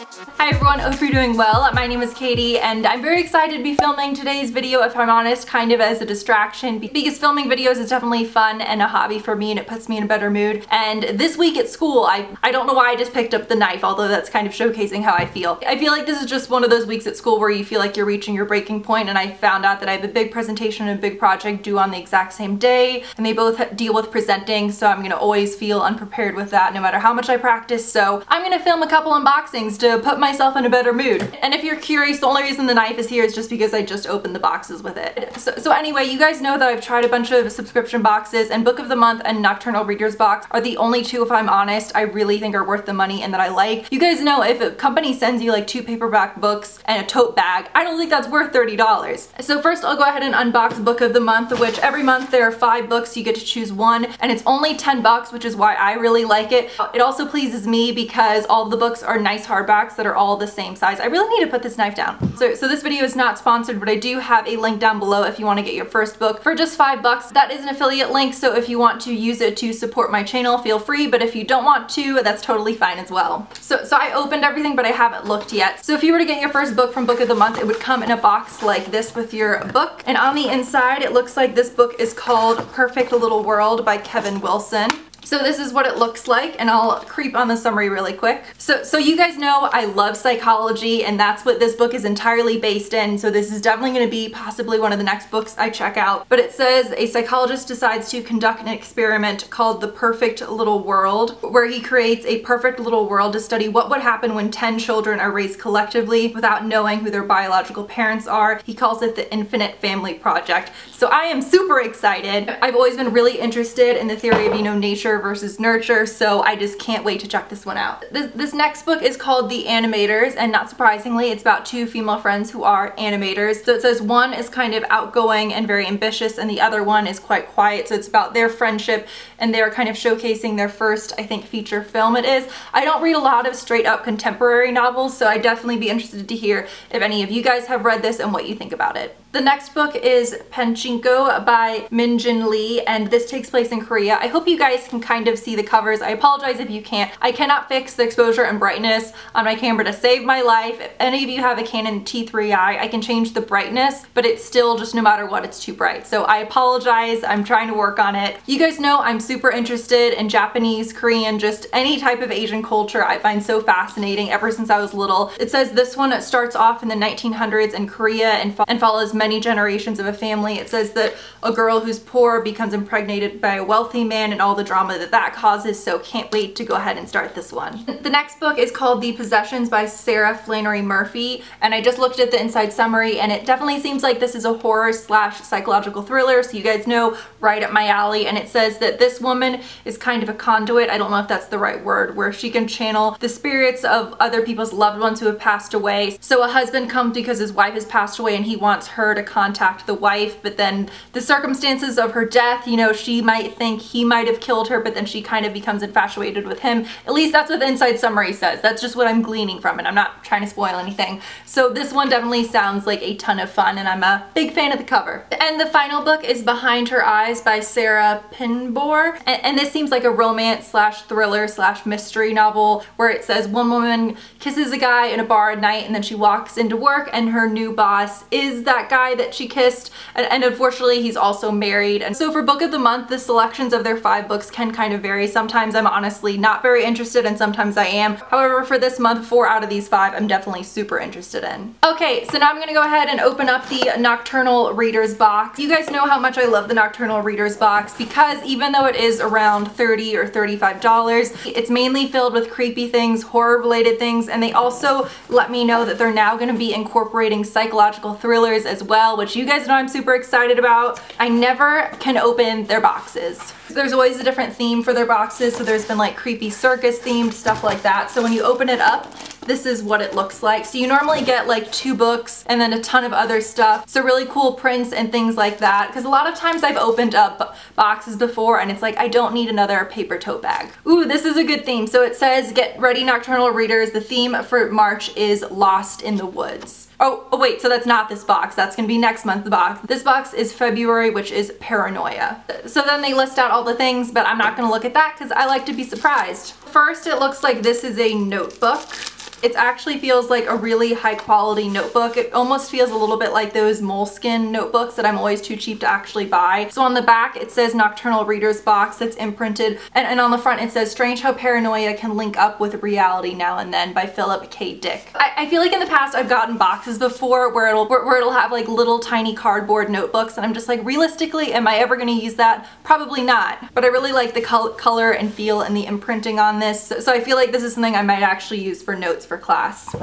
Hi everyone, hope you're doing well. My name is Katie and I'm very excited to be filming today's video, if I'm honest, kind of as a distraction because filming videos is definitely fun and a hobby for me and it puts me in a better mood. And this week at school, I don't know why I just picked up the knife, although that's kind of showcasing how I feel. I feel like this is just one of those weeks at school where you feel like you're reaching your breaking point, and I found out that I have a big presentation and a big project due on the exact same day, and they both deal with presenting, so I'm gonna always feel unprepared with that no matter how much I practice. So I'm gonna film a couple unboxings to put myself in a better mood. And if you're curious, the only reason the knife is here is just because I just opened the boxes with it. So anyway, you guys know that I've tried a bunch of subscription boxes, and Book of the Month and Nocturnal Readers Box are the only two, if I'm honest, I really think are worth the money and that I like. You guys know if a company sends you like 2 paperback books and a tote bag, I don't think that's worth $30. So first I'll go ahead and unbox Book of the Month, which every month there are 5 books, you get to choose one, and it's only $10, which is why I really like it. It also pleases me because all the books are nice hardbacks that are all the same size. I really need to put this knife down. So this video is not sponsored, but I do have a link down below if you want to get your first book for just $5. That is an affiliate link, so if you want to use it to support my channel, feel free, but if you don't want to, that's totally fine as well. So I opened everything, but I haven't looked yet. So if you were to get your first book from Book of the Month, it would come in a box like this with your book, and on the inside it looks like this book is called Perfect Little World by Kevin Wilson. So this is what it looks like, and I'll creep on the summary really quick. So you guys know I love psychology, and that's what this book is entirely based in, so this is definitely going to be possibly one of the next books I check out. But it says a psychologist decides to conduct an experiment called the Perfect Little World, where he creates a perfect little world to study what would happen when 10 children are raised collectively without knowing who their biological parents are. He calls it the Infinite Family Project. So I am super excited. I've always been really interested in the theory of, you know, nature versus nurture, so I just can't wait to check this one out. This next book is called The Animators, and not surprisingly, it's about 2 female friends who are animators. So it says one is kind of outgoing and very ambitious, and the other one is quite quiet, so it's about their friendship, and they're kind of showcasing their first, I think, feature film it is. I don't read a lot of straight up contemporary novels, so I'd definitely be interested to hear if any of you guys have read this and what you think about it. The next book is Pachinko by Min-Jin Lee, and this takes place in Korea. I hope you guys can kind of see the covers. I apologize if you can't. I cannot fix the exposure and brightness on my camera to save my life. If any of you have a Canon T3i, I can change the brightness, but it's still just no matter what, it's too bright. So I apologize. I'm trying to work on it. You guys know I'm super interested in Japanese, Korean, just any type of Asian culture I find so fascinating ever since I was little. It says this one starts off in the 1900s in Korea and follows many generations of a family. It says that a girl who's poor becomes impregnated by a wealthy man and all the drama that causes, so can't wait to go ahead and start this one. The next book is called The Possessions by Sarah Flannery Murphy, and I just looked at the inside summary and it definitely seems like this is a horror slash psychological thriller, so you guys know, right up my alley. And it says that this woman is kind of a conduit, I don't know if that's the right word, where she can channel the spirits of other people's loved ones who have passed away. So a husband comes because his wife has passed away and he wants her to contact the wife, but then the circumstances of her death, you know, she might think he might have killed her, but then she kind of becomes infatuated with him. At least that's what the inside summary says. That's just what I'm gleaning from it. I'm not trying to spoil anything. So this one definitely sounds like a ton of fun, and I'm a big fan of the cover. And the final book is Behind Her Eyes by Sarah Pinbor, and this seems like a romance slash thriller slash mystery novel where it says one woman kisses a guy in a bar at night and then she walks into work and her new boss is that guy that she kissed, and unfortunately he's also married. And so for Book of the Month, the selections of their 5 books can kind of vary. Sometimes I'm honestly not very interested and sometimes I am. However, for this month, 4 out of these 5 I'm definitely super interested in. Okay, so now I'm gonna go ahead and open up the Nocturnal Readers Box. You guys know how much I love the Nocturnal Readers Box because even though it is around $30 or $35, it's mainly filled with creepy things, horror related things, and they also let me know that they're now gonna be incorporating psychological thrillers as well, which you guys know I'm super excited about. I never can open their boxes. There's always a different theme for their boxes, so there's been like creepy circus themed stuff like that. So when you open it up, this is what it looks like. So you normally get like 2 books and then a ton of other stuff. So really cool prints and things like that. Because a lot of times I've opened up boxes before and it's like, I don't need another paper tote bag. Ooh, this is a good theme. So it says, get ready Nocturnal Readers. The theme for March is Lost in the Woods. Oh wait, so that's not this box. That's gonna be next month's box. This box is February, which is Paranoia. So then they list out all the things, but I'm not gonna look at that because I like to be surprised. First, it looks like this is a notebook. It actually feels like a really high quality notebook. It almost feels a little bit like those Moleskine notebooks that I'm always too cheap to actually buy. So on the back it says Nocturnal Readers Box. That's imprinted, and on the front it says Strange How Paranoia Can Link Up with Reality Now and Then by Philip K. Dick. I feel like in the past I've gotten boxes before where it'll have like little tiny cardboard notebooks, and I'm just like, realistically, am I ever going to use that? Probably not. But I really like the color and feel and the imprinting on this, so I feel like this is something I might actually use for notes for class.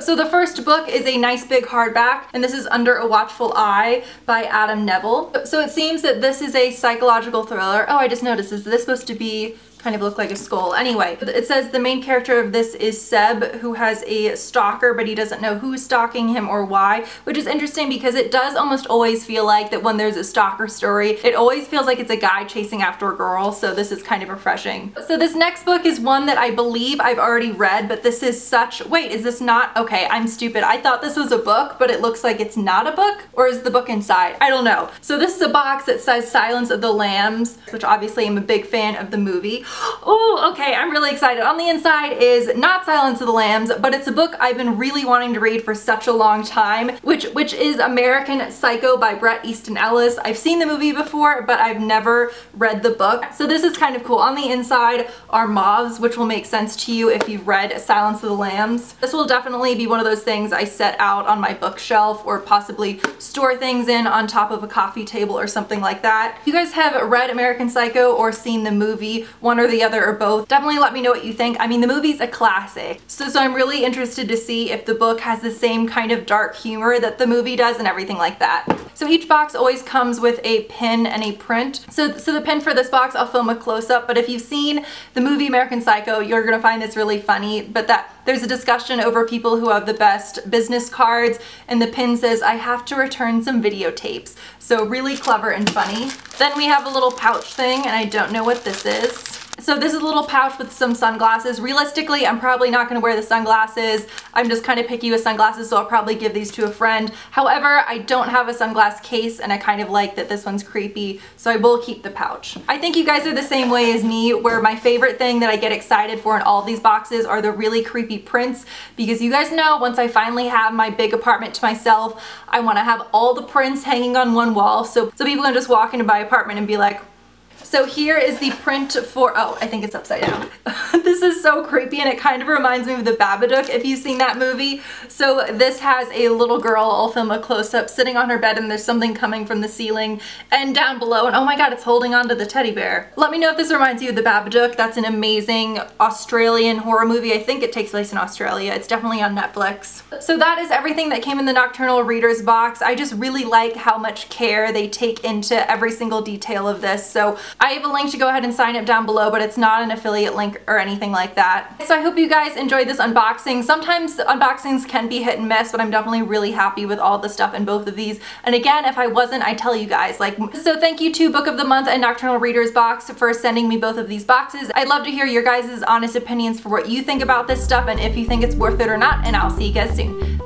So the first book is a nice big hardback, and this is Under a Watchful Eye by Adam Neville. So it seems that this is a psychological thriller. Oh, I just noticed, is this supposed to be kind of look like a skull? Anyway, it says the main character of this is Seb, who has a stalker, but he doesn't know who's stalking him or why, which is interesting because it does almost always feel like that when there's a stalker story, it always feels like it's a guy chasing after a girl, so this is kind of refreshing. So this next book is one that I believe I've already read, but this is such, wait, is this not, okay, I'm stupid. I thought this was a book, but it looks like it's not a book, or is the book inside? I don't know. So this is a box that says Silence of the Lambs, which obviously I'm a big fan of the movie. Oh, okay, I'm really excited. On the inside is not Silence of the Lambs, but it's a book I've been really wanting to read for such a long time, which is American Psycho by Bret Easton Ellis. I've seen the movie before, but I've never read the book, so this is kind of cool. On the inside are moths, which will make sense to you if you've read Silence of the Lambs. This will definitely be one of those things I set out on my bookshelf, or possibly store things in on top of a coffee table or something like that. If you guys have read American Psycho or seen the movie, one or the other or both, definitely let me know what you think. I mean, the movie's a classic, so I'm really interested to see if the book has the same kind of dark humor that the movie does and everything like that. So each box always comes with a pin and a print. So the pin for this box, I'll film a close-up, but if you've seen the movie American Psycho, you're gonna find this really funny, but that there's a discussion over people who have the best business cards, and the pin says, "I have to return some videotapes." So really clever and funny. Then we have a little pouch thing, and I don't know what this is. So this is a little pouch with some sunglasses. Realistically, I'm probably not going to wear the sunglasses. I'm just kind of picky with sunglasses, so I'll probably give these to a friend. However, I don't have a sunglass case, and I kind of like that this one's creepy, so I will keep the pouch. I think you guys are the same way as me, where my favorite thing that I get excited for in all of these boxes are the really creepy prints, because you guys know once I finally have my big apartment to myself, I want to have all the prints hanging on one wall, so people can just walk into my apartment and be like, so here is the print for, oh, I think it's upside down. This is so creepy, and it kind of reminds me of the Babadook, if you've seen that movie. So this has a little girl, I'll film a close-up, sitting on her bed, and there's something coming from the ceiling and down below, and oh my god, it's holding on to the teddy bear. Let me know if this reminds you of the Babadook. That's an amazing Australian horror movie. I think it takes place in Australia. It's definitely on Netflix. So that is everything that came in the Nocturnal Readers Box. I just really like how much care they take into every single detail of this. So I have a link to go ahead and sign up down below, but it's not an affiliate link or anything like that. So I hope you guys enjoyed this unboxing. Sometimes unboxings can be hit and miss, but I'm definitely really happy with all the stuff in both of these. And again, if I wasn't, I'd tell you guys. So thank you to Book of the Month and Nocturnal Readers Box for sending me both of these boxes. I'd love to hear your guys' honest opinions for what you think about this stuff and if you think it's worth it or not, and I'll see you guys soon.